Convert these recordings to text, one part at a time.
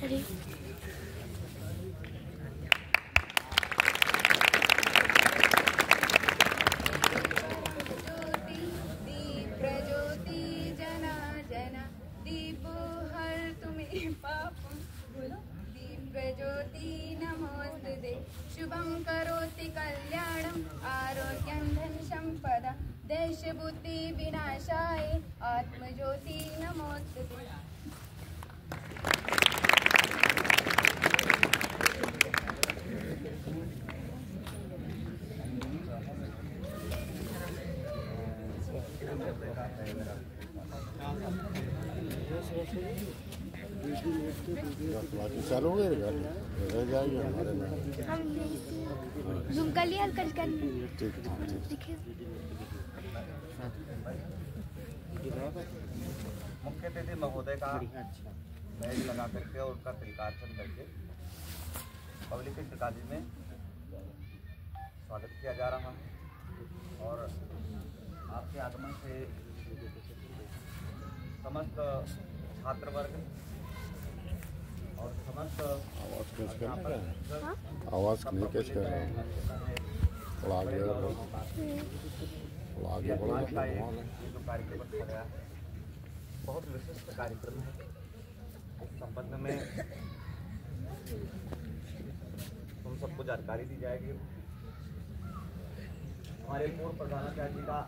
अरे ज्योति नमोस्तुते शुभं करोति कल्याणं आरोग्यं धन संपदा देश बुद्धि विनाशाय आत्मज्योति नमोस्तुते। चालू हो गया रह जाएगी हमारे में हम जूम कर लिया कर ठीक मुख्य अतिथि महोदय का बैज लगा करके और उनका तिलकार्चन करके पब्लिक इंटर कॉलेज में स्वागत किया जा रहा है। और आपके आगमन से समस्त छात्र वर्ग और समस्त आवाज़ कैच कर रहा है, आवाज़ नहीं कैच कर रहा है, थोड़ा आगे बढ़ो, थोड़ा आगे बढ़ो। जो कार्यक्रम रखा गया बहुत विशिष्ट कार्यक्रम है। इस संबंध में हम सबको जानकारी दी जाएगी। हमारे पूर्व प्रधानाचार्य जी का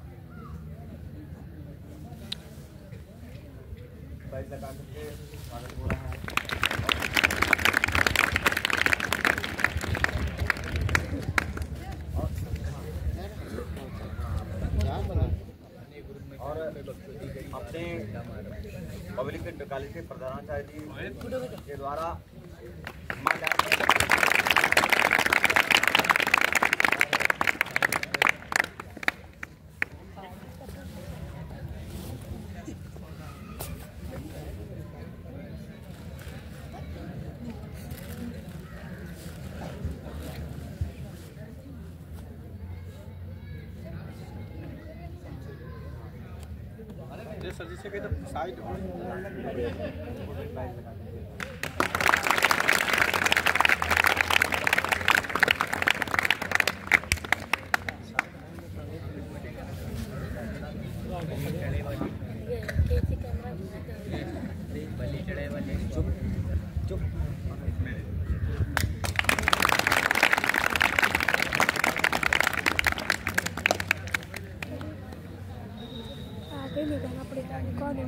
बैज लगा करके स्वागत हो रहा है। और अपने पब्लिक इंटर कॉलेज के प्रधानाचार्य जी के द्वारा सर जिसे कहते साइड नहीं करना पड़ेगा कौन है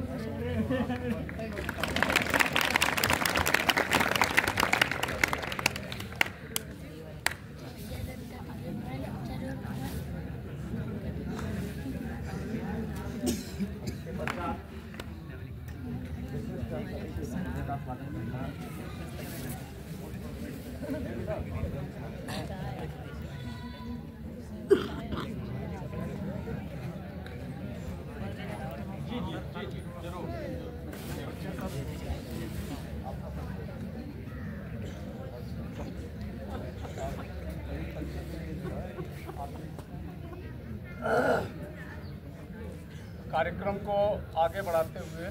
कार्यक्रम को आगे बढ़ाते हुए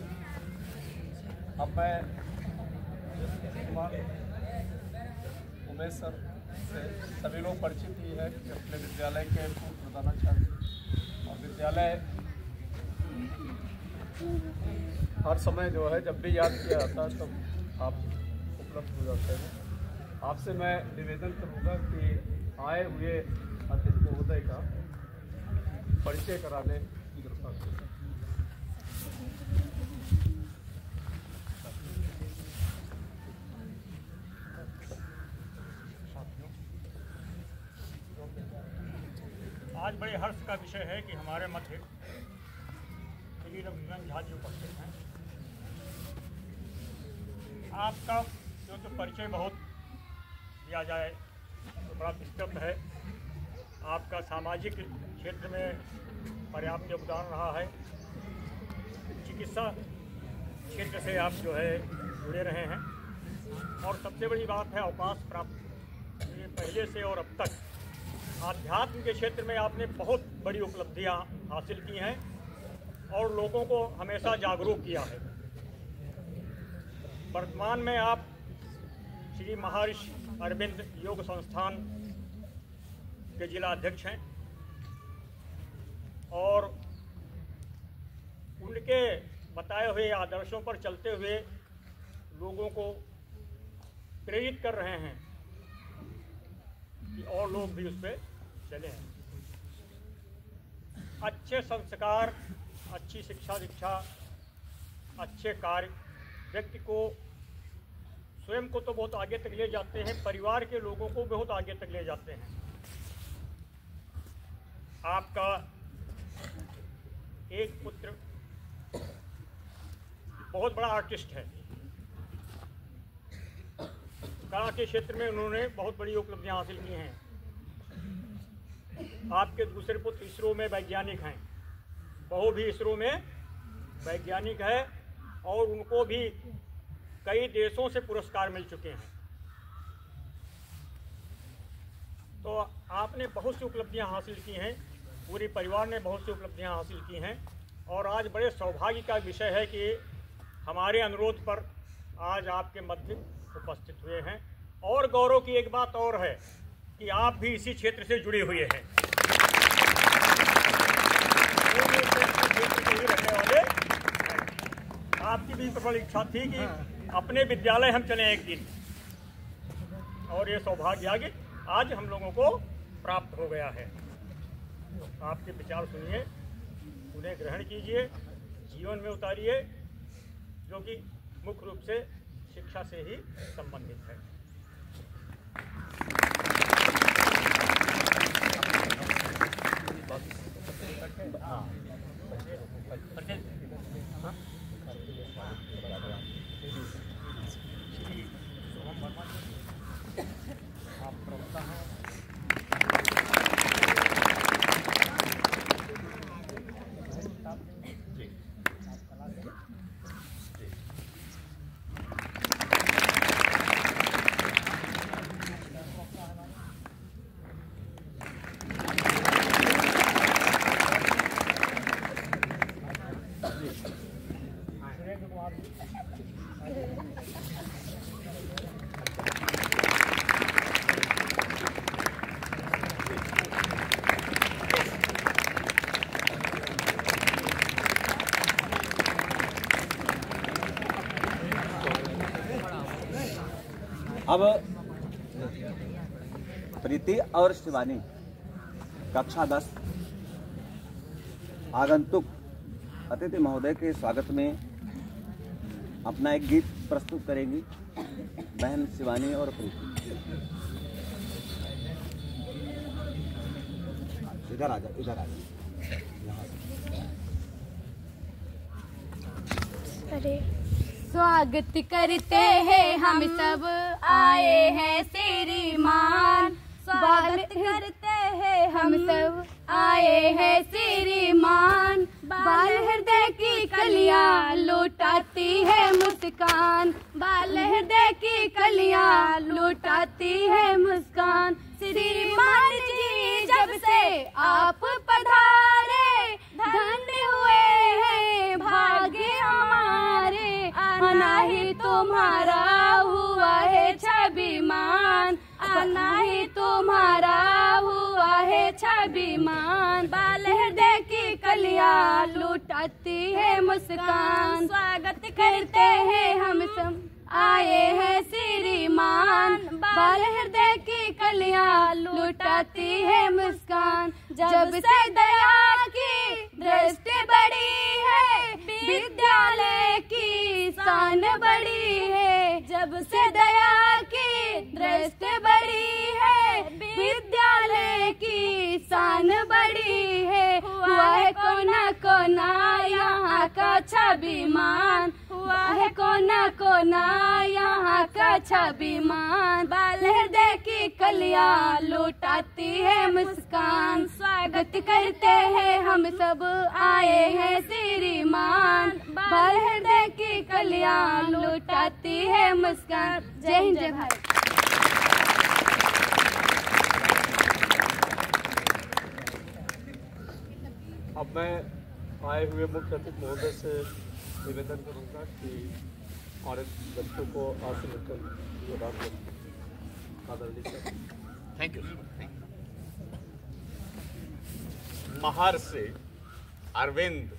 अब मैं उमेश सर से सभी लोग परिचित ही है कि अपने विद्यालय के पूर्व प्रधानाचार्य और विद्यालय हर समय जो है जब भी याद किया जाता है तब आप उपलब्ध हो जाते हैं। आपसे मैं निवेदन करूँगा कि आए हुए अतिथि महोदय का परिचय करा दें। आज बड़े हर्ष का विषय है कि हमारे मध्य श्री रघुनाथ झा जी उपस्थित हैं। आपका क्योंकि परिचय बहुत दिया जाए तो बड़ा विस्तृत है। आपका सामाजिक क्षेत्र में पर्याप्त योगदान रहा है। चिकित्सा क्षेत्र से आप जो है जुड़े रहे हैं और सबसे बड़ी बात है अवकाश प्राप्त पहले से और अब तक आध्यात्म के क्षेत्र में आपने बहुत बड़ी उपलब्धियां हासिल की हैं और लोगों को हमेशा जागरूक किया है। वर्तमान में आप श्री महर्षि अरविंद योग संस्थान के जिला अध्यक्ष हैं और उनके बताए हुए आदर्शों पर चलते हुए लोगों को प्रेरित कर रहे हैं कि और लोग भी उस पर चले हैं। अच्छे संस्कार, अच्छी शिक्षा दीक्षा, अच्छे कार्य व्यक्ति को स्वयं को तो बहुत आगे तक ले जाते हैं, परिवार के लोगों को बहुत आगे तक ले जाते हैं। आपका एक पुत्र बहुत बड़ा आर्टिस्ट है, कला के क्षेत्र में उन्होंने बहुत बड़ी उपलब्धियां हासिल की हैं। आपके दूसरे पुत्र इसरो में वैज्ञानिक हैं, बहू भी इसरो में वैज्ञानिक है और उनको भी कई देशों से पुरस्कार मिल चुके हैं। तो आपने बहुत सी उपलब्धियां हासिल की हैं, पूरे परिवार ने बहुत सी उपलब्धियां हासिल की हैं और आज बड़े सौभाग्य का विषय है कि हमारे अनुरोध पर आज आपके मध्य उपस्थित हुए हैं। और गौरव की एक बात और है कि आप भी इसी क्षेत्र से जुड़े हुए हैं, रहने वाले। आपकी भी प्रबल इच्छा थी कि अपने विद्यालय हम चलें एक दिन, और ये सौभाग्य आज हम लोगों को प्राप्त हो गया है। आपके विचार सुनिए, उन्हें ग्रहण कीजिए, जीवन में उतारिए, जो कि मुख्य रूप से शिक्षा से ही संबंधित है। अब प्रीति और शिवानी कक्षा 10 आगंतुक अतिथि महोदय के स्वागत में अपना एक गीत प्रस्तुत करेंगी बहन शिवानी और प्रीति। इधर आ जाओ, इधर आ जाओ। अरे स्वागत करते हैं हम सब आए हैं श्रीमान, स्वागत करते हैं हम सब आए हैं श्रीमान। बाल हृदय की कलियां लुटाती है मुस्कान, बाल हृदय की कलियां लुटाती है मुस्कान। श्रीमान जी जब से आप पधारे, धन्य हुए हैं भाग्य हमारे। आना ही तुम्हारा हुआ है छबिमान, आना ही तुम्हारा हुआ है छबिमान। बाल हृदय की कलियां लुटाती है मुस्कान, स्वागत करते हैं हम सब आए हैं श्रीमान। बाल हृदय की कलियां लुटाती है मुस्कान। जब से दया की दृष्टि बड़ी है, विद्यालय की शान बड़ी है। जब से दया की दृष्टि बड़ी है, विद्यालय की शान बड़ी है। हुआ है कोना कोना यहाँ का छबिमान, हुआ है कोना कोना यहाँ का छबिमान। बाल हृदय की कलियां लुटाती है मुस्कान, स्वागत करते हैं हम सब आए हैं श्रीमान। बाल हृदय की कलियां लुटाती है मुस्कान। जय हिंद, जय भारत। अब मैं आए हुए मुख्य अतिथि महोदय से निवेदन करूंगा कि हमारे बच्चों को आज से मिलकर आदरणीय सर। Thank you. महर्षि अरविंद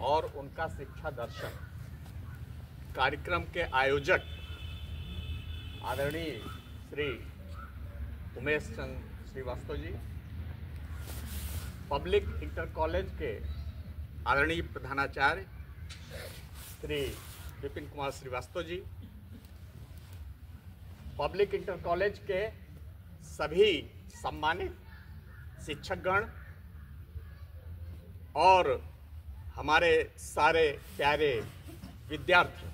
और उनका शिक्षा दर्शन कार्यक्रम के आयोजक आदरणीय Shri Umesh Chandra Srivastava ji, public inter college के आदरणीय प्रधानाचार्य Shri Vipin Kumar Srivastava ji, public inter college के सभी सम्मानित शिक्षकगण और हमारे सारे प्यारे विद्यार्थी,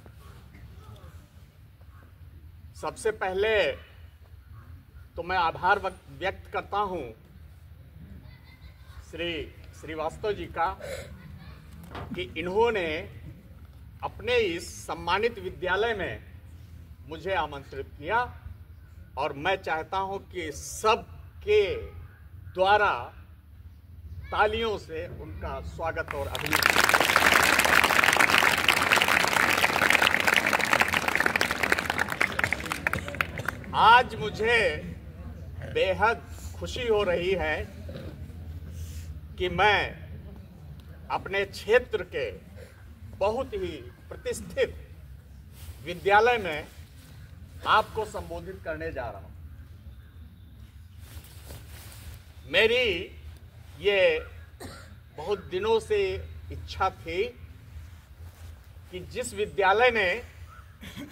सबसे पहले तो मैं आभार व्यक्त करता हूं श्री श्रीवास्तव जी का कि इन्होंने अपने इस सम्मानित विद्यालय में मुझे आमंत्रित किया और मैं चाहता हूं कि सबके द्वारा तालियों से उनका स्वागत और अभिनंदन। आज मुझे बेहद खुशी हो रही है कि मैं अपने क्षेत्र के बहुत ही प्रतिष्ठित विद्यालय में आपको संबोधित करने जा रहा हूं। मेरी ये बहुत दिनों से इच्छा थी कि जिस विद्यालय ने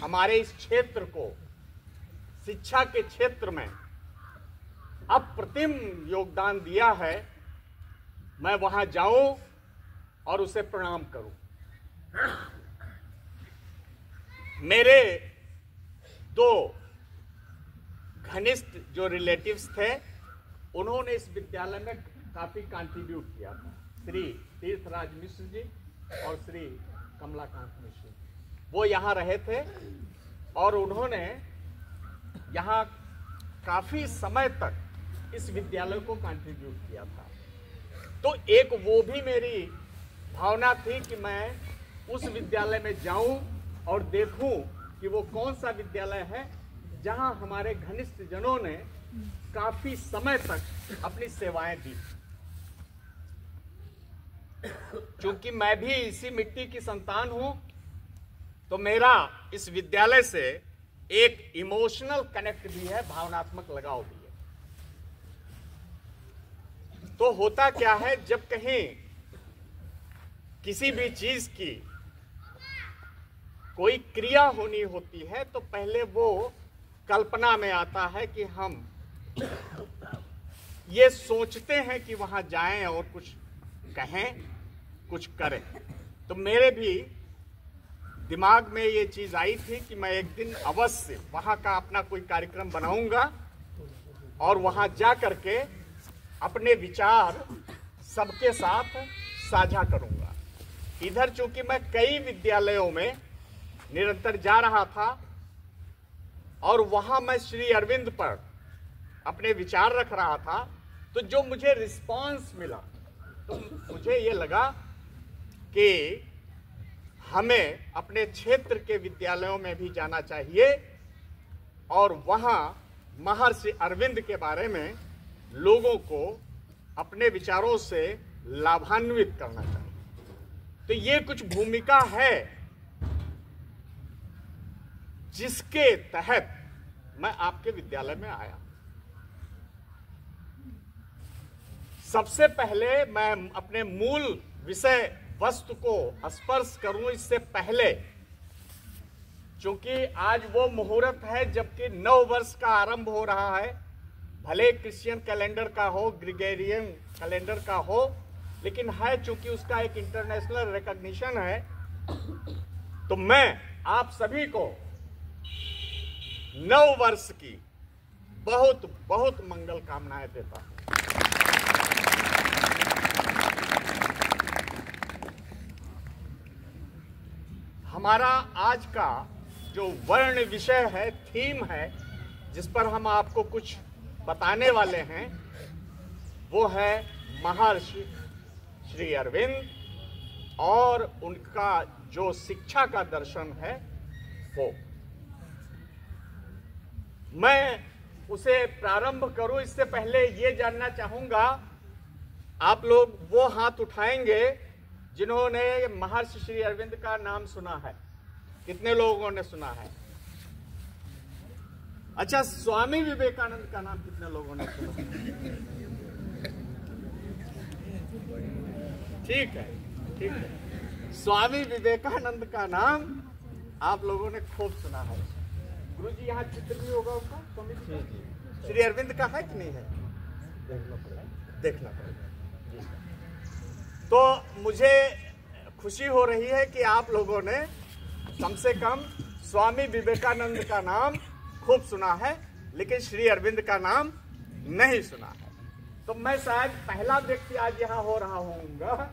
हमारे इस क्षेत्र को शिक्षा के क्षेत्र में अप्रतिम योगदान दिया है, मैं वहां जाऊं और उसे प्रणाम करूं। मेरे दो घनिष्ठ जो रिलेटिव्स थे, उन्होंने इस विद्यालय में काफी कंट्रीब्यूट किया था, श्री तीर्थराज मिश्र जी और श्री कमलाकांत मिश्र। वो यहाँ रहे थे और उन्होंने यहाँ काफी समय तक इस विद्यालय को कंट्रीब्यूट किया था। तो एक वो भी मेरी भावना थी कि मैं उस विद्यालय में जाऊं और देखूं कि वो कौन सा विद्यालय है जहां हमारे घनिष्ठ जनों ने काफी समय तक अपनी सेवाएं दी। क्योंकि मैं भी इसी मिट्टी की संतान हूं, तो मेरा इस विद्यालय से एक इमोशनल कनेक्ट भी है, भावनात्मक लगाव भी है। तो होता क्या है, जब कहीं किसी भी चीज की कोई क्रिया होनी होती है तो पहले वो कल्पना में आता है कि हम ये सोचते हैं कि वहां जाएं और कुछ कहें, कुछ करें। तो मेरे भी दिमाग में ये चीज आई थी कि मैं एक दिन अवश्य वहां का अपना कोई कार्यक्रम बनाऊंगा और वहां जा करके अपने विचार सबके साथ साझा करूंगा। इधर चूंकि मैं कई विद्यालयों में निरंतर जा रहा था और वहां मैं श्री अरविंद पर अपने विचार रख रहा था, तो जो मुझे रिस्पांस मिला तो मुझे ये लगा कि हमें अपने क्षेत्र के विद्यालयों में भी जाना चाहिए और वहां महर्षि अरविंद के बारे में लोगों को अपने विचारों से लाभान्वित करना चाहिए। तो ये कुछ भूमिका है जिसके तहत मैं आपके विद्यालय में आया। सबसे पहले मैं अपने मूल विषय वस्तु को स्पर्श करूं इससे पहले, क्योंकि आज वो मुहूर्त है जबकि नव वर्ष का आरंभ हो रहा है, भले क्रिश्चियन कैलेंडर का हो, ग्रेगोरियन कैलेंडर का हो, लेकिन है चूंकि उसका एक इंटरनेशनल रिकॉग्निशन है, तो मैं आप सभी को नव वर्ष की बहुत बहुत मंगल कामनाएं देता हूं। हमारा आज का जो वर्ण विषय है, थीम है, जिस पर हम आपको कुछ बताने वाले हैं, वो है महर्षि श्री अरविंद और उनका जो शिक्षा का दर्शन है हो। मैं उसे प्रारंभ करूं इससे पहले ये जानना चाहूंगा, आप लोग वो हाथ उठाएंगे जिन्होंने महर्षि श्री अरविंद का नाम सुना है? कितने लोगों ने सुना है? अच्छा, स्वामी विवेकानंद का नाम कितने लोगों ने सुना? ठीक है, ठीक है। स्वामी विवेकानंद का नाम आप लोगों ने खूब सुना है। गुरु जी यहाँ चित्र भी होगा उनका, स्वामी श्री अरविंद का है कि नहीं है? देखना पड़ेगा। तो मुझे खुशी हो रही है कि आप लोगों ने कम से कम स्वामी विवेकानंद का नाम खूब सुना है, लेकिन श्री अरविंद का नाम नहीं सुना है। तो मैं शायद पहला व्यक्ति आज यहाँ हो रहा होऊंगा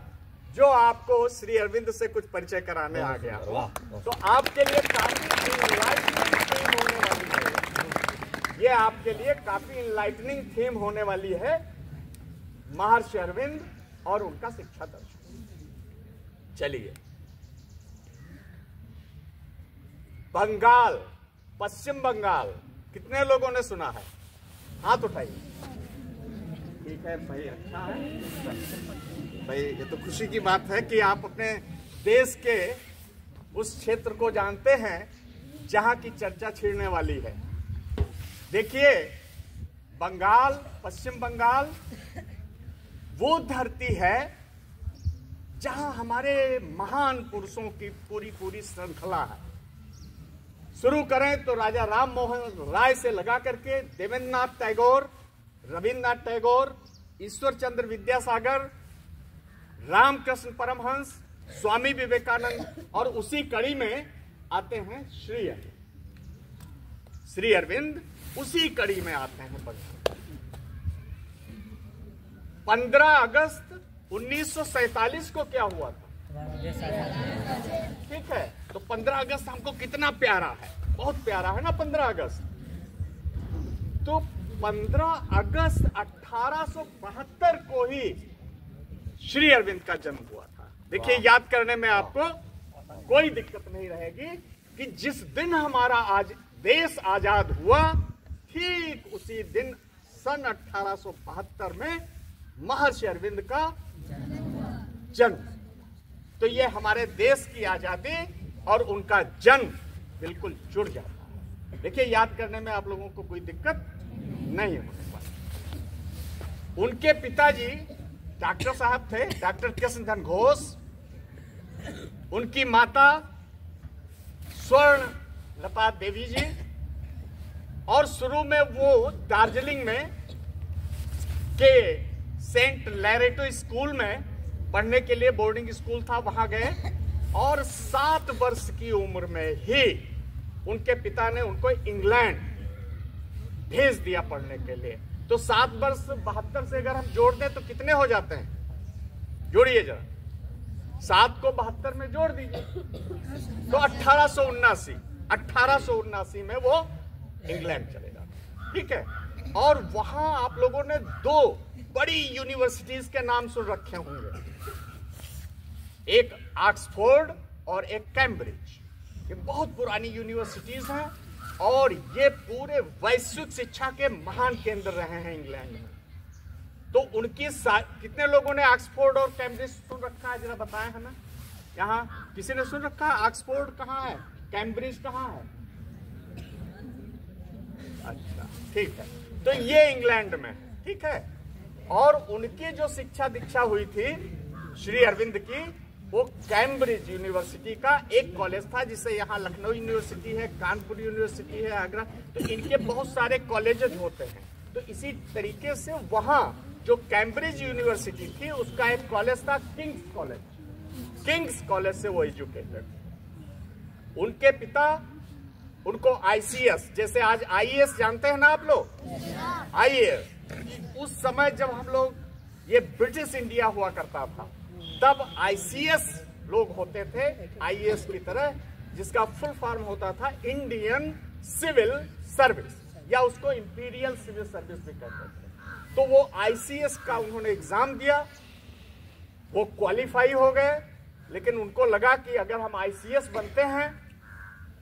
जो आपको श्री अरविंद से कुछ परिचय कराने आ गया। तो आपके लिए काफी इनलाइटनिंग थीम होने वाली है। ये आपके लिए काफी इनलाइटनिंग थीम होने वाली है, महर्षि अरविंद और उनका शिक्षा दर्शन। चलिए, बंगाल, पश्चिम बंगाल, कितने लोगों ने सुना है? हाथ उठाइए। ठीक है भाई, अच्छा है भाई। ये तो खुशी की बात है कि आप अपने देश के उस क्षेत्र को जानते हैं जहां की चर्चा छिड़ने वाली है। देखिए, बंगाल, पश्चिम बंगाल वो धरती है जहां हमारे महान पुरुषों की पूरी श्रृंखला है। शुरू करें तो राजा राम मोहन राय से लगा करके देवेंद्रनाथ टैगोर, रविन्द्रनाथ टैगोर, ईश्वर चंद्र विद्यासागर, रामकृष्ण परमहंस, स्वामी विवेकानंद, और उसी कड़ी में आते हैं श्री अरविंद। श्री अरविंद उसी कड़ी में आते हैं। 15 अगस्त 1947 को क्या हुआ था? ठीक है, तो 15 अगस्त हमको कितना प्यारा है, बहुत प्यारा है ना 15 अगस्त। तो 15 अगस्त 1872 को ही श्री अरविंद का जन्म हुआ था। देखिए, याद करने में आपको कोई दिक्कत नहीं रहेगी कि जिस दिन हमारा आज देश आजाद हुआ, ठीक उसी दिन सन 1872 में महर्षि अरविंद का जन्म। तो ये हमारे देश की आजादी और उनका जन्म बिल्कुल जुड़ जाता है। देखिए, याद करने में आप लोगों को कोई दिक्कत नहीं होने वाली। उनके पिताजी डॉक्टर साहब थे, डॉक्टर कृष्णधन घोष। उनकी माता स्वर्ण लता देवी जी। और शुरू में वो दार्जिलिंग में के सेंट लैरेटो स्कूल में पढ़ने के लिए, बोर्डिंग स्कूल था, वहां गए। और 7 वर्ष की उम्र में ही उनके पिता ने उनको इंग्लैंड भेज दिया पढ़ने के लिए। तो 7 वर्ष 72 से अगर हम जोड़ दें तो कितने हो जाते हैं? जोड़िए जरा, 7 को 72 में जोड़ दीजिए तो 1879 में वो इंग्लैंड चले जाते। ठीक है, और वहां आप लोगों ने 2 बड़ी यूनिवर्सिटीज के नाम सुन रखे होंगे, एक ऑक्सफोर्ड और एक कैम्ब्रिज। ये बहुत पुरानी यूनिवर्सिटीज हैं और ये पूरे वैश्विक शिक्षा के महान केंद्र रहे हैं इंग्लैंड में। तो उनकी कितने लोगों ने ऑक्सफोर्ड और कैम्ब्रिज सुन रखा है? जरा बताएं हमें। यहाँ किसी ने सुन रखा है? ऑक्सफोर्ड कहाँ है, कैम्ब्रिज कहाँ है? अच्छा, ठीक है, तो ये इंग्लैंड में। ठीक है, और उनकी जो शिक्षा दीक्षा हुई थी श्री अरविंद की, वो कैम्ब्रिज यूनिवर्सिटी का एक कॉलेज था, जिसे यहाँ लखनऊ यूनिवर्सिटी है, कानपुर यूनिवर्सिटी है, आगरा। तो इनके बहुत सारे कॉलेजेस होते हैं। तो इसी तरीके से वहाँ जो कैम्ब्रिज यूनिवर्सिटी थी, उसका एक कॉलेज था किंग्स कॉलेज। किंग्स कॉलेज से वो एजुकेटेड। उनके पिता उनको ICS, जैसे आज IAS जानते हैं ना आप लोग, IAS। उस समय जब हम लोग, ये ब्रिटिश इंडिया हुआ करता था, तब ICS लोग होते थे IAS की तरह, जिसका फुल फॉर्म होता था इंडियन सिविल सर्विस, या उसको इंपीरियल सिविल सर्विस भी कहते थे। तो वो ICS का उन्होंने एग्जाम दिया, वो क्वालिफाई हो गए। लेकिन उनको लगा कि अगर हम ICS बनते हैं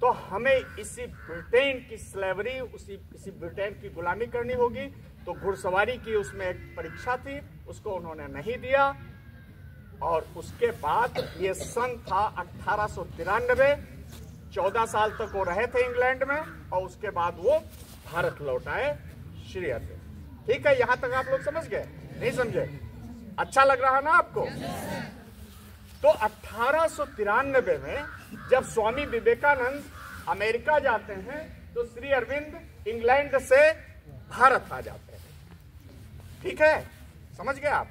तो हमें इसी ब्रिटेन की स्लेवरी, इसी ब्रिटेन की गुलामी करनी होगी। तो घुड़सवारी की उसमें एक परीक्षा थी, उसको उन्होंने नहीं दिया। और उसके बाद ये सन था 1893, 14 साल तक वो रहे थे इंग्लैंड में, और उसके बाद वो भारत लौट आए श्री अरविंद। ठीक है, यहां तक आप लोग समझ गए? नहीं समझे? अच्छा लग रहा ना आपको? तो 1893 में जब स्वामी विवेकानंद अमेरिका जाते हैं तो श्री अरविंद इंग्लैंड से भारत आ जाते हैं। ठीक है, समझ गए आप?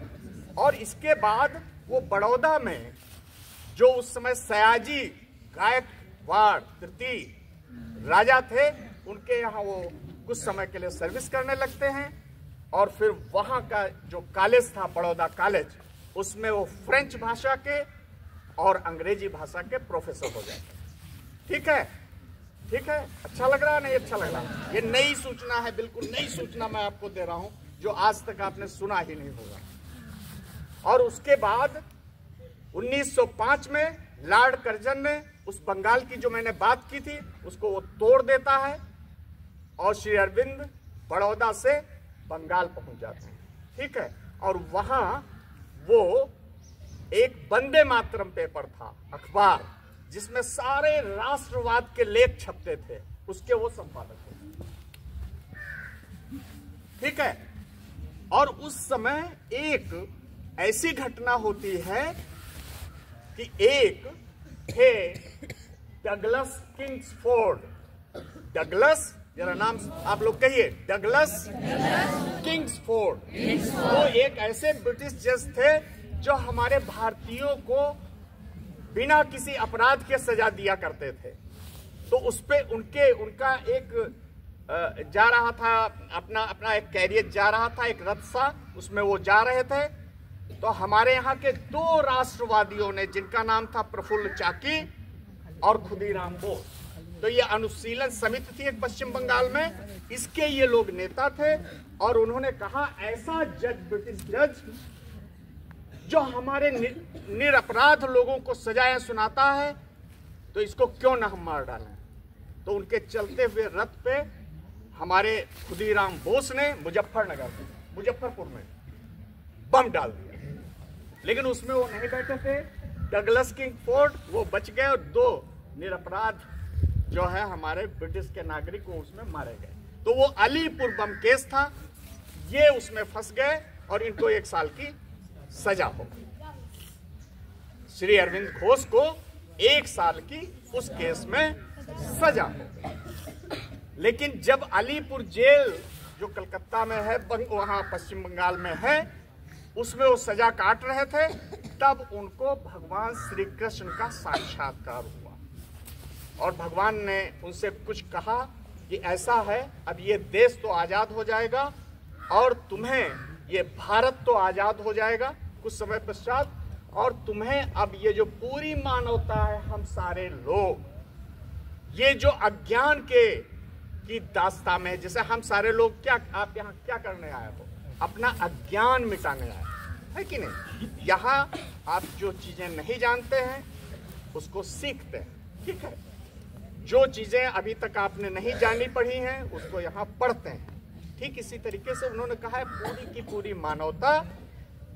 और इसके बाद वो बड़ौदा में जो उस समय सयाजी गायकवाड़ तृतीय राजा थे, उनके यहाँ वो कुछ समय के लिए सर्विस करने लगते हैं। और फिर वहाँ का जो कॉलेज था, बड़ौदा कॉलेज, उसमें वो फ्रेंच भाषा के और अंग्रेजी भाषा के प्रोफेसर हो जाते हैं। ठीक है, ठीक है, अच्छा लग रहा है? नहीं अच्छा लग रहा? ये नई सूचना है, बिल्कुल नई सूचना मैं आपको दे रहा हूं, जो आज तक आपने सुना ही नहीं होगा। और उसके बाद 1905 में लॉर्ड कर्जन ने उस बंगाल की जो मैंने बात की थी उसको वो तोड़ देता है और श्री अरविंद बड़ौदा से बंगाल पहुंच जाते हैं। ठीक है, और वहां वो एक वंदे मातरम पेपर था, अखबार, जिसमें सारे राष्ट्रवाद के लेख छपते थे, उसके वो संपादक थे। ठीक है, और उस समय एक ऐसी घटना होती है कि एक थे डगलस किंग्सफोर्ड। डगलस, जरा नाम आप लोग कहिए, डगलस किंग्सफोर्ड। वो एक ऐसे ब्रिटिश जज थे जो हमारे भारतीयों को बिना किसी अपराध के सजा दिया करते थे। तो उस पे उनका एक जा रहा था, अपना एक कैरियर जा रहा था, एक रथ सा, उसमें वो जा रहे थे। तो हमारे यहाँ के दो राष्ट्रवादियों ने, जिनका नाम था प्रफुल्ल चाकी और खुदीराम बोस, तो ये अनुशीलन समिति थी एक पश्चिम बंगाल में, इसके ये लोग नेता थे। और उन्होंने कहा ऐसा जज, ब्रिटिश जज, जो हमारे निरपराध लोगों को सजाएं सुनाता है, तो इसको क्यों ना हम मार डालें। तो उनके चलते हुए रथ पे हमारे खुदीराम बोस ने मुजफ्फरपुर में बम डाल दिया। लेकिन उसमें वो नहीं बैठे थे, डगलस किंग्सफोर्ड, वो बच गए और दो निरपराध जो है हमारे ब्रिटिश के नागरिक को उसमें मारे गए। तो वो अलीपुर बम केस था, ये उसमें फंस गए और इनको 1 साल की सजा हो गई। श्री अरविंद घोष को 1 साल की उस केस में सजा हो गई। लेकिन जब अलीपुर जेल जो कलकत्ता में है, वहां पश्चिम बंगाल में है, उसमें वो सजा काट रहे थे, तब उनको भगवान श्री कृष्ण का साक्षात्कार हुआ और भगवान ने उनसे कुछ कहा कि ऐसा है, अब ये देश तो आजाद हो जाएगा और तुम्हें ये भारत तो आजाद हो जाएगा कुछ समय पश्चात, और तुम्हें अब ये जो पूरी मानवता है, हम सारे लोग, ये जो अज्ञान की दास्तां में, जैसे हम सारे लोग, क्या आप यहाँ क्या करने आए हो? अपना अज्ञान मिटाने आए है कि नहीं? यहाँ आप जो चीजें नहीं जानते हैं उसको सीखते हैं। ठीक है, जो चीजें अभी तक आपने नहीं जानी पढ़ी हैं उसको यहाँ पढ़ते हैं। ठीक इसी तरीके से उन्होंने कहा है पूरी की पूरी मानवता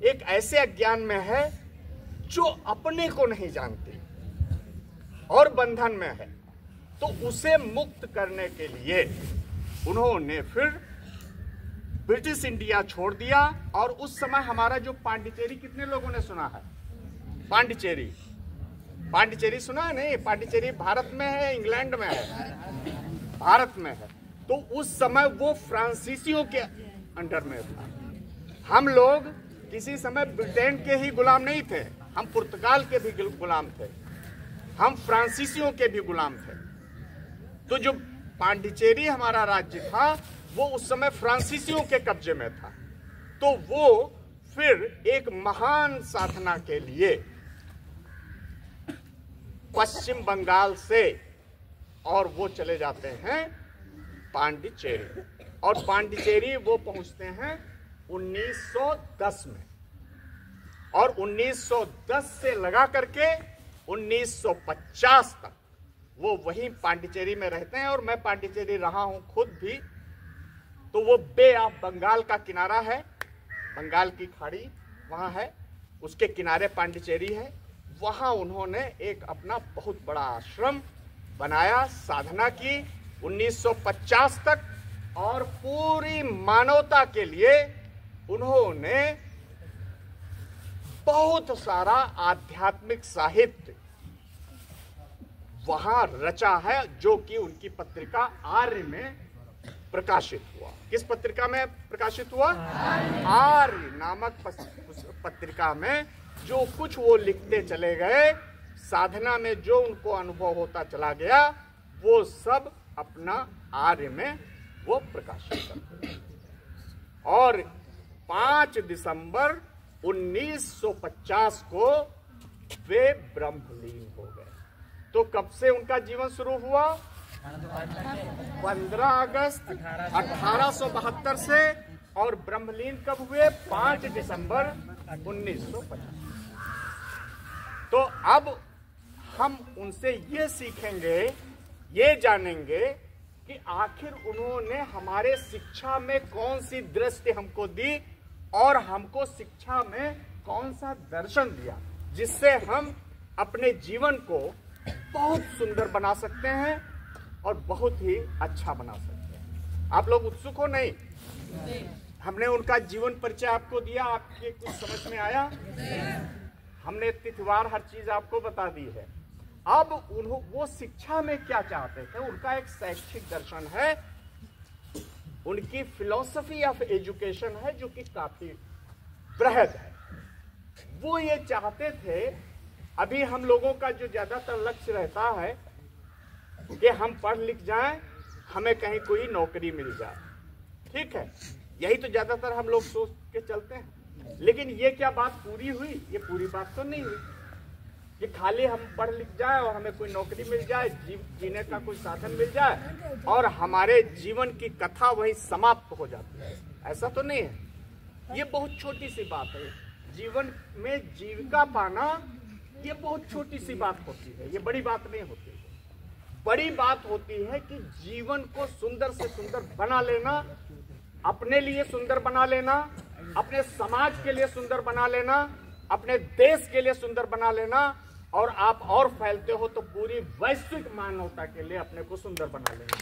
एक ऐसे अज्ञान में है जो अपने को नहीं जानती और बंधन में है। तो उसे मुक्त करने के लिए उन्होंने फिर ब्रिटिश इंडिया छोड़ दिया। और उस समय हमारा जो पांडिचेरी, कितने लोगों ने सुना है पांडिचेरी सुना है? नहीं, पांडिचेरी भारत में है, इंग्लैंड में है, भारत में है। तो उस समय वो फ्रांसीसियों के अंडर में था। हम लोग किसी समय ब्रिटेन के ही गुलाम नहीं थे, हम पुर्तगाल के भी गुलाम थे, हम फ्रांसीसियों के भी गुलाम थे। तो जो पांडिचेरी हमारा राज्य था वो उस समय फ्रांसीसियों के कब्जे में था। तो वो फिर एक महान साधना के लिए पश्चिम बंगाल से, और वो चले जाते हैं पांडिचेरी, और पांडिचेरी वो पहुंचते हैं 1910 में, और 1910 से लगा करके 1950 तक वो वहीं पांडिचेरी में रहते हैं और मैं पांडिचेरी रहा हूं खुद भी। तो वो बे ऑफ बंगाल का किनारा है, बंगाल की खाड़ी वहां है, उसके किनारे पांडिचेरी है। वहां उन्होंने एक अपना बहुत बड़ा आश्रम बनाया, साधना की 1950 तक, और पूरी मानवता के लिए उन्होंने बहुत सारा आध्यात्मिक साहित्य वहां रचा है, जो कि उनकी पत्रिका आर्य में प्रकाशित हुआ। किस पत्रिका में प्रकाशित हुआ? आर्य नामक पत्रिका में जो कुछ वो लिखते चले गए, साधना में जो उनको अनुभव होता चला गया, वो सब अपना आर्य में वो प्रकाशित करते। और 5 दिसंबर 1950 को वे ब्रह्मलीन हो गए। तो कब से उनका जीवन शुरू हुआ? 15 अगस्त 1872 से। और ब्रह्मलीन कब हुए? 5 दिसंबर 1950। तो अब हम उनसे ये सीखेंगे, ये जानेंगे कि आखिर उन्होंने हमारे शिक्षा में कौन सी दृष्टि हमको दी और हमको शिक्षा में कौन सा दर्शन दिया, जिससे हम अपने जीवन को बहुत सुंदर बना सकते हैं और बहुत ही अच्छा बना सकते हैं। आप लोग उत्सुक हो? नहीं? हमने उनका जीवन परिचय आपको दिया, आपके कुछ समझ में आया? हमने तिथिवार हर चीज आपको बता दी है। अब वो शिक्षा में क्या चाहते थे? उनका एक शैक्षिक दर्शन है, उनकी फिलॉसफी ऑफ एजुकेशन है, जो कि काफी बृहद है। वो ये चाहते थे, अभी हम लोगों का जो ज्यादातर लक्ष्य रहता है कि हम पढ़ लिख जाएं, हमें कहीं कोई नौकरी मिल जाए, ठीक है, यही तो ज्यादातर हम लोग सोच के चलते हैं। लेकिन ये क्या बात पूरी हुई? ये पूरी बात तो नहीं हुई कि खाली हम पढ़ लिख जाए और हमें कोई नौकरी मिल जाए, जीने का कोई साधन मिल जाए और हमारे जीवन की कथा वही समाप्त हो जाती है। ऐसा तो नहीं है। ये बहुत छोटी सी बात है। जीवन में जीविका पाना ये बहुत छोटी सी बात होती है, ये बड़ी बात नहीं होती है। बड़ी बात होती है कि जीवन को सुंदर से सुंदर बना लेना, अपने लिए सुंदर बना लेना, अपने समाज के लिए सुंदर बना लेना, अपने देश के लिए सुंदर बना लेना, और आप और फैलते हो तो पूरी वैश्विक मानवता के लिए अपने को सुंदर बना लेना।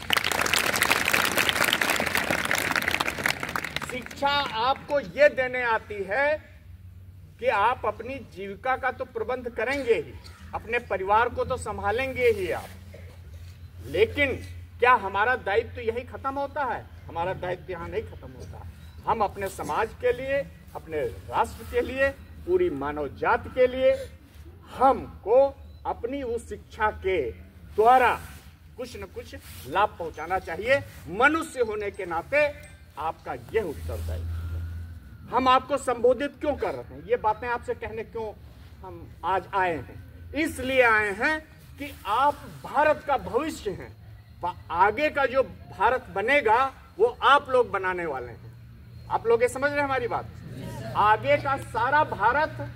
शिक्षा आपको यह देने आती है कि आप अपनी जीविका का तो प्रबंध करेंगे ही, अपने परिवार को तो संभालेंगे ही आप, लेकिन क्या हमारा दायित्व तो यही खत्म होता है? हमारा दायित्व यहाँ नहीं खत्म होता। हम अपने समाज के लिए, अपने राष्ट्र के लिए, पूरी मानव जाति के लिए हमको अपनी उस शिक्षा के द्वारा कुछ न कुछ लाभ पहुंचाना चाहिए। मनुष्य होने के नाते आपका यह उत्तरदायित्व है। हम आपको संबोधित क्यों कर रहे हैं? ये बातें आपसे कहने क्यों हम आज आए हैं? इसलिए आए हैं कि आप भारत का भविष्य हैं। आगे का जो भारत बनेगा वो आप लोग बनाने वाले हैं। आप लोग ये समझ रहे हैं हमारी बात? आगे का सारा भारत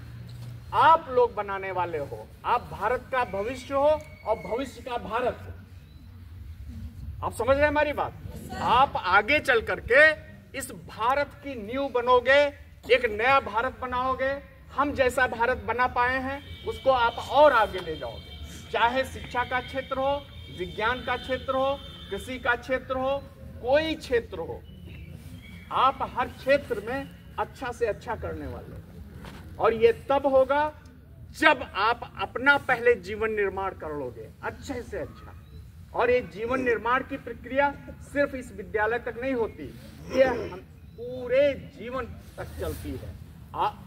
आप लोग बनाने वाले हो। आप भारत का भविष्य हो और भविष्य का भारत हो। आप समझ रहे हैं हमारी बात? आप आगे चल करके इस भारत की नींव बनोगे, एक नया भारत बनाओगे। हम जैसा भारत बना पाए हैं उसको आप और आगे ले जाओगे, चाहे शिक्षा का क्षेत्र हो, विज्ञान का क्षेत्र हो, कृषि का क्षेत्र हो, कोई क्षेत्र हो। आप हर क्षेत्र में अच्छा से अच्छा करने वाले हो। और ये तब होगा जब आप अपना पहले जीवन निर्माण कर लोगे अच्छे से अच्छा। और ये जीवन निर्माण की प्रक्रिया सिर्फ इस विद्यालय तक नहीं होती, ये हम पूरे जीवन तक चलती है।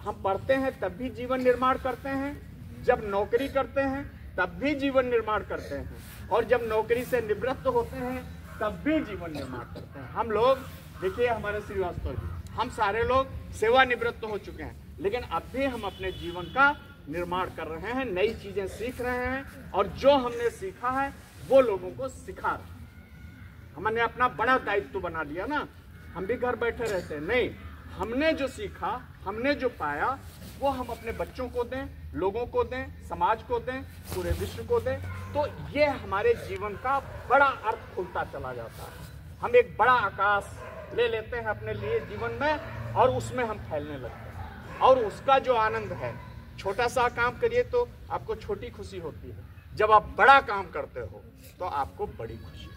हम पढ़ते हैं तब भी जीवन निर्माण करते हैं, जब नौकरी करते हैं तब भी जीवन निर्माण करते हैं, और जब नौकरी से निवृत्त होते हैं तब भी जीवन निर्माण करते हैं। हम लोग देखिए, हमारे श्रीवास्तव जी, हम सारे लोग सेवानिवृत्त हो चुके हैं, लेकिन अब भी हम अपने जीवन का निर्माण कर रहे हैं, नई चीजें सीख रहे हैं, और जो हमने सीखा है वो लोगों को सिखा रहे हैं। हमने अपना बड़ा दायित्व बना लिया ना। हम भी घर बैठे रहते हैं, नहीं, हमने जो सीखा, हमने जो पाया, वो हम अपने बच्चों को दें, लोगों को दें, समाज को दें, पूरे विश्व को दें, तो ये हमारे जीवन का बड़ा अर्थ खुलता चला जाता है। हम एक बड़ा आकाश ले लेते हैं अपने लिए जीवन में और उसमें हम फैलने लगते हैं। और उसका जो आनंद है, छोटा सा काम करिए तो आपको छोटी खुशी होती है, जब आप बड़ा काम करते हो तो आपको बड़ी खुशी।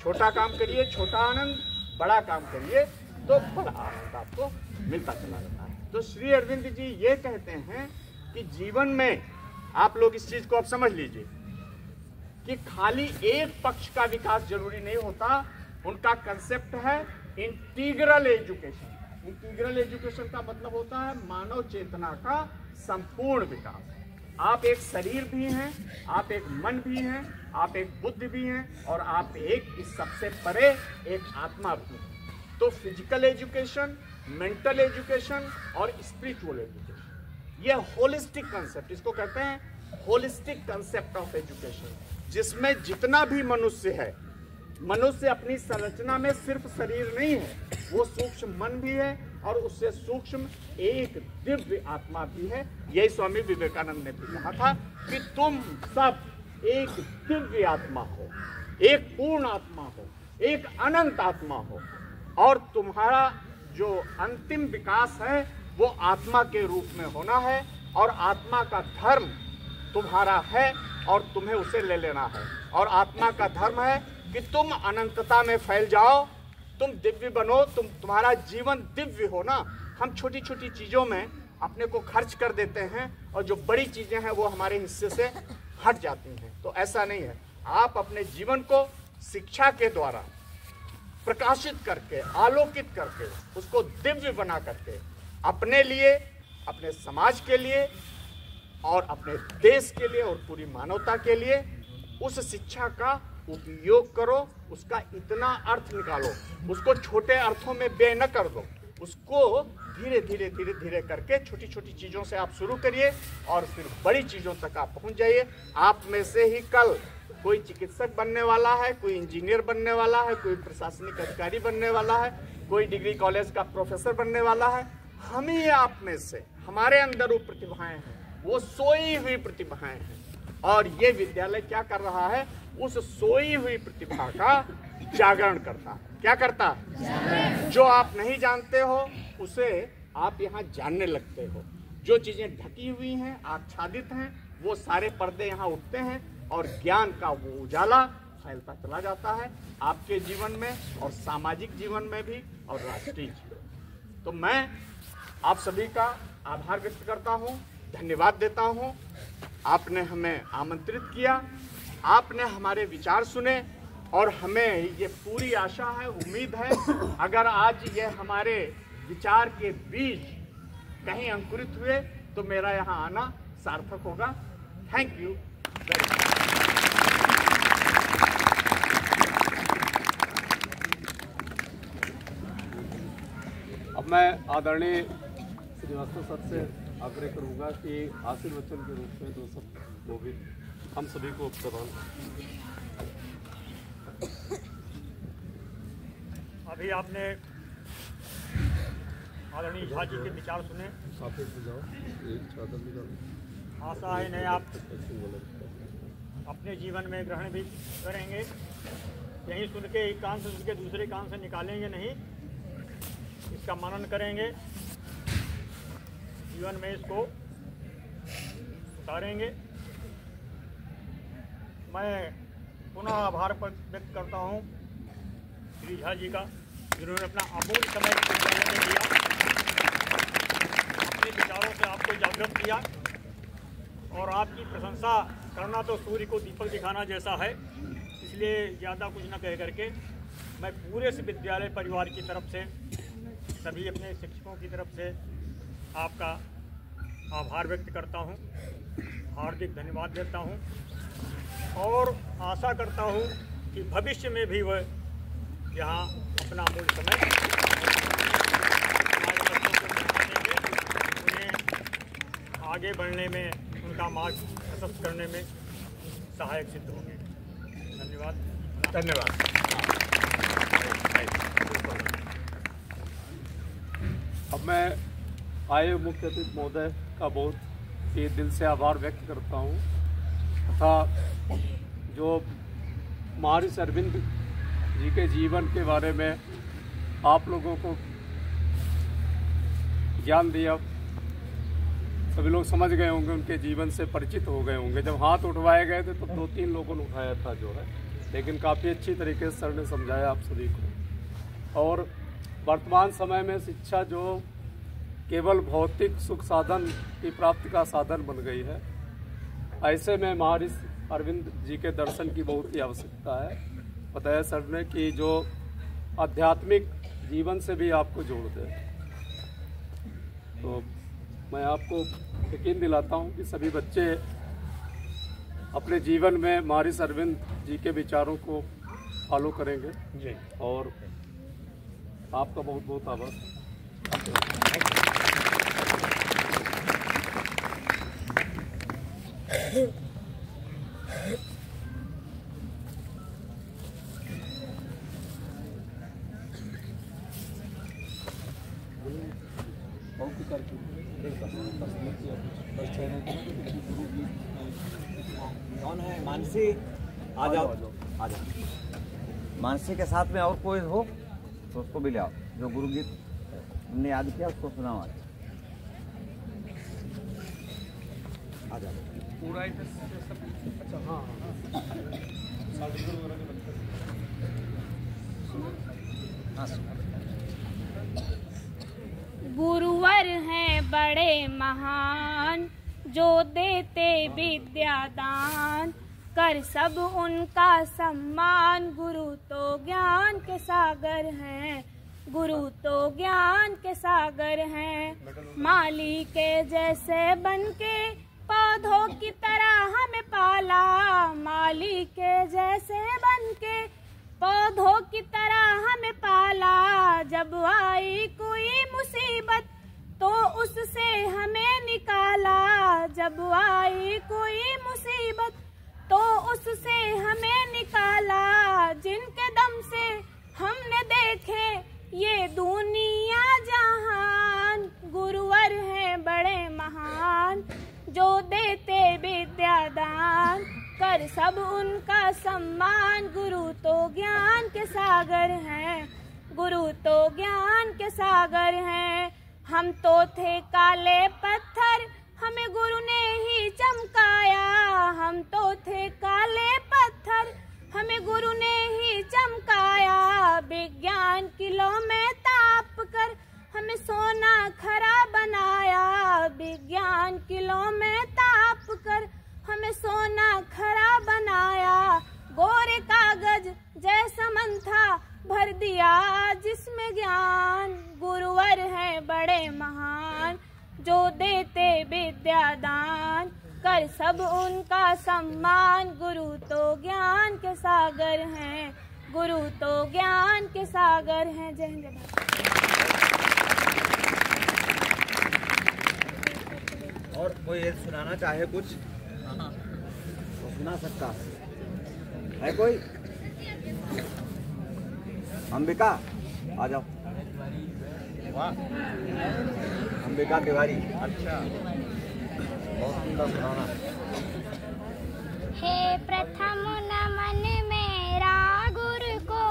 छोटा काम करिए, छोटा आनंद, बड़ा काम करिए तो बड़ा आनंद आपको मिलता चला जाता है। तो श्री अरविंद जी ये कहते हैं कि जीवन में आप लोग इस चीज को अब समझ लीजिए कि खाली एक पक्ष का विकास जरूरी नहीं होता। उनका कंसेप्ट है इंटीग्रल एजुकेशन। इंटीग्रल एजुकेशन का मतलब होता है मानव चेतना का संपूर्ण विकास। आप एक शरीर भी हैं, आप एक मन भी हैं, आप एक बुद्धि भी हैं और आप एक इस सबसे परे एक आत्मा भी हैं। तो फिजिकल एजुकेशन, मेंटल एजुकेशन और स्पिरिचुअल एजुकेशन, ये होलिस्टिक कंसेप्ट, इसको कहते हैं होलिस्टिक कंसेप्ट ऑफ एजुकेशन, जिसमें जितना भी मनुष्य है, मनुष्य अपनी संरचना में सिर्फ शरीर नहीं है, वो सूक्ष्म मन भी है और उससे सूक्ष्म एक दिव्य आत्मा भी है। यही स्वामी विवेकानंद ने भी कहा था कि तुम सब एक दिव्य आत्मा हो, एक पूर्ण आत्मा हो, एक अनंत आत्मा हो और तुम्हारा जो अंतिम विकास है वो आत्मा के रूप में होना है और आत्मा का धर्म तुम्हारा है और तुम्हें उसे ले लेना है। और आत्मा का धर्म है कि तुम अनंतता में फैल जाओ, तुम दिव्य बनो, तुम्हारा जीवन दिव्य हो ना। हम छोटी छोटी चीज़ों में अपने को खर्च कर देते हैं और जो बड़ी चीज़ें हैं वो हमारे हिस्से से हट जाती हैं। तो ऐसा नहीं है। आप अपने जीवन को शिक्षा के द्वारा प्रकाशित करके, आलोकित करके, उसको दिव्य बना करके अपने लिए, अपने समाज के लिए और अपने देश के लिए और पूरी मानवता के लिए उस शिक्षा का उपयोग करो। उसका इतना अर्थ निकालो, उसको छोटे अर्थों में बे न कर दो, उसको धीरे धीरे धीरे धीरे करके छोटी छोटी चीज़ों से आप शुरू करिए और फिर बड़ी चीज़ों तक आप पहुंच जाइए। आप में से ही कल कोई चिकित्सक बनने वाला है, कोई इंजीनियर बनने वाला है, कोई प्रशासनिक अधिकारी बनने वाला है, कोई डिग्री कॉलेज का प्रोफेसर बनने वाला है। हम ही आप में से, हमारे अंदर वो प्रतिभाएं हैं, वो सोई हुई प्रतिभाएं हैं और ये विद्यालय क्या कर रहा है, उस सोई हुई प्रतिभा का जागरण करता है। क्या करता है? जो आप नहीं जानते हो उसे आप यहाँ जानने लगते हो। जो चीजें ढकी हुई हैं, आच्छादित हैं, वो सारे पर्दे यहाँ उठते हैं और ज्ञान का वो उजाला फैलता चला जाता है आपके जीवन में और सामाजिक जीवन में भी और राष्ट्रीय जीवन। तो मैं आप सभी का आभार व्यक्त करता हूँ, धन्यवाद देता हूँ। आपने हमें आमंत्रित किया, आपने हमारे विचार सुने और हमें ये पूरी आशा है, उम्मीद है, अगर आज ये हमारे विचार के बीज कहीं अंकुरित हुए तो मेरा यहाँ आना सार्थक होगा। Thank you very much. अब मैं आदरणीय श्रीवास्तव सर से आग्रह करूंगा कि आशीर्वचन के रूप में 2 शब्द वो भी हम सभी को प्रदान। अभी आपने आदरणीय झा जी के विचार सुने। आशा है इन्हें आप अपने जीवन में ग्रहण भी करेंगे। यहीं सुन के, एक कान से सुन के दूसरे कान से निकालेंगे नहीं, इसका मनन करेंगे, जीवन में इसको उतारेंगे। मैं पुनः आभार व्यक्त करता हूँ श्री झा जी का, जिन्होंने अपना अमूल्य समय विद्यालय में दिया, अपने विचारों से आपको जागृत किया। और आपकी प्रशंसा करना तो सूर्य को दीपक दिखाना जैसा है, इसलिए ज़्यादा कुछ न कह करके मैं पूरे से विद्यालय परिवार की तरफ से, सभी अपने शिक्षकों की तरफ से आपका आभार व्यक्त करता हूं, हार्दिक धन्यवाद देता हूं और आशा करता हूं कि भविष्य में भी वह यहाँ अपना अमूल्य समय हमारे बच्चों को देंगे, उन्हें आगे बढ़ने में, उनका मार्ग प्रशस्त करने में सहायक सिद्ध होंगे। धन्यवाद। धन्यवाद। मैं आए मुख्य अतिथि महोदय का बहुत ही दिल से आभार व्यक्त करता हूँ तथा जो महर्षि अरविंद जी के जीवन के बारे में आप लोगों को ज्ञान दिया, सभी लोग समझ गए होंगे, उनके जीवन से परिचित हो गए होंगे। जब हाथ उठवाए गए थे तो 2-3 लोगों ने उठाया था जो है, लेकिन काफ़ी अच्छी तरीके से सर ने समझाया आप सभी को। और वर्तमान समय में शिक्षा जो केवल भौतिक सुख साधन की प्राप्ति का साधन बन गई है, ऐसे में महर्षि अरविंद जी के दर्शन की बहुत ही आवश्यकता है। बताया सर ने कि जो आध्यात्मिक जीवन से भी आपको जोड़ दे। तो मैं आपको यकीन दिलाता हूँ कि सभी बच्चे अपने जीवन में महर्षि अरविंद जी के विचारों को फॉलो करेंगे जी। और आपका बहुत बहुत आभार। कौन है? मानसी, आ जाओ, आ जाओ। मानसी के साथ में और कोई हो तो उसको भी ले आओ। जो गुरु गीत हमने याद किया उसको सुनाओ। आ जाओ। पूरा अच्छा हाँ गुरुवर हैं बड़े महान, जो देते विद्यादान, कर सब उनका सम्मान। गुरु तो ज्ञान के सागर हैं, गुरु तो ज्ञान के सागर हैं। माली के जैसे बनके पौधों की तरह हमें पाला, माली के जैसे बनके पौधों की तरह हमें पाला। जब आई कोई मुसीबत तो उससे हमें निकाला, जब आई कोई मुसीबत तो उससे हमें निकाला। जिनके दम से हमने देखे ये दुनिया जहान, गुरुवर हैं बड़े महान, जो देते विद्यादान, कर सब उनका सम्मान। गुरु तो ज्ञान के सागर हैं, गुरु तो ज्ञान के सागर हैं। हम तो थे काले पत्थर, हमें गुरु ने ही चमकाया। हम तो थे काले पत्थर, हमें गुरु ने ही चमकाया। विज्ञान किलो में ताप कर हमें सोना खरा बनाया, विज्ञान किलो में ताप कर हमें सोना खरा बनाया। गोरे कागज जैसा मन था भर दिया जिसमें ज्ञान, गुरुवर हैं बड़े महान, जो देते विद्यादान, कर सब उनका सम्मान। गुरु तो ज्ञान के सागर हैं, गुरु तो ज्ञान के सागर हैं। जय हिंद, जय भारत। और कोई ये सुनाना चाहे कुछ तो सुना सकता है कोई? अंबिका आ जाओ। वाह, अंबिका तिवारी, अच्छा, बहुत सुंदर सुनाना। हे प्रथम नमन मेरा गुरु को,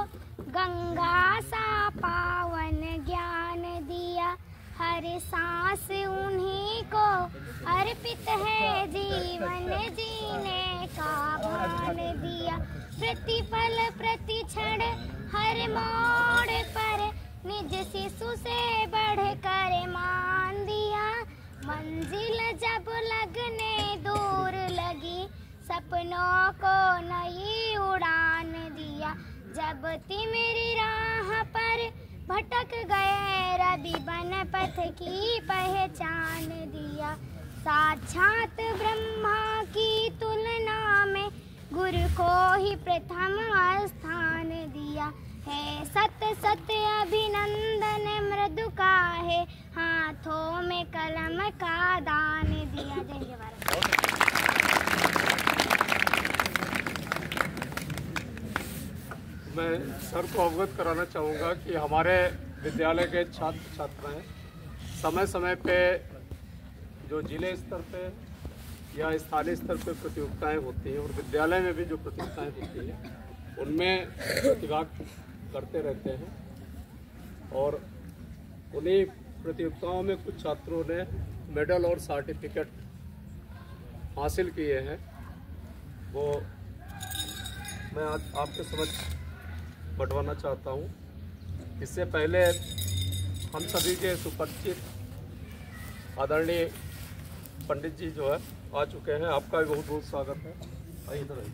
गंगा सा पावन ज्ञान दिया। हर सांस उन्हीं को अर्पित है, जीवन जीने का भान दिया। प्रतिपल प्रति क्षण हर मोड़ पर निज शिशु से बढ़ कर मान दिया। मंजिल जब लगने दूर लगी, सपनों को नई उड़ान दिया। जब तिमिरी राह पर भटक गए, रवि बन पथ की पहचान दिया। साक्षात ब्रह्मा की तुलना में गुरु को ही प्रथम स्थान दिया है। सत सत अभिनंदन मृदु का है, हाथों में कलम का दान दिया। जय जय भारत। मैं सर को अवगत कराना चाहूँगा कि हमारे विद्यालय के छात्र छात्राएं समय समय पे जो जिले स्तर पे या स्थानीय स्तर पे प्रतियोगिताएं होती हैं और विद्यालय में भी जो प्रतियोगिताएं होती हैं उनमें प्रतिभाग करते रहते हैं और उन्हीं प्रतियोगिताओं में कुछ छात्रों ने मेडल और सर्टिफिकेट हासिल किए हैं। वो मैं आज आपके समझ बंटवाना चाहता हूँ। इससे पहले हम सभी के सुपरिचित आदरणीय पंडित जी जो है आ चुके हैं। आपका भी बहुत बहुत स्वागत है। आइए इधर आइए।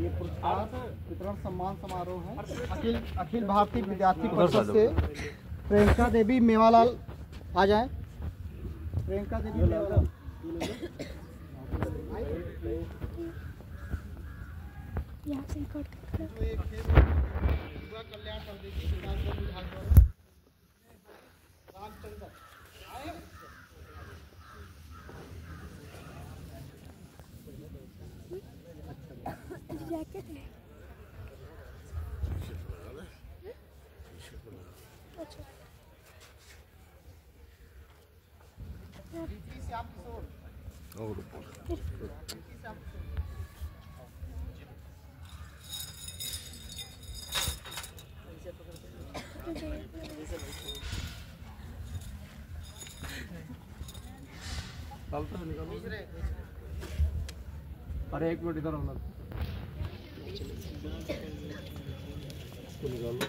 ये पुरस्कार वितरण सम्मान समारोह है। अखिल भारतीय विद्यार्थी परिषद से प्रियंका देवी मेवालाल आ जाएं। प्रियंका देवी मेवालाल यहाँ से रिकॉर्ड कर युवा कल्याण विभाग द्वारा रामचंद्र आए। जैकेट है। अच्छा अरे एक मिनट इधर होना निकालो।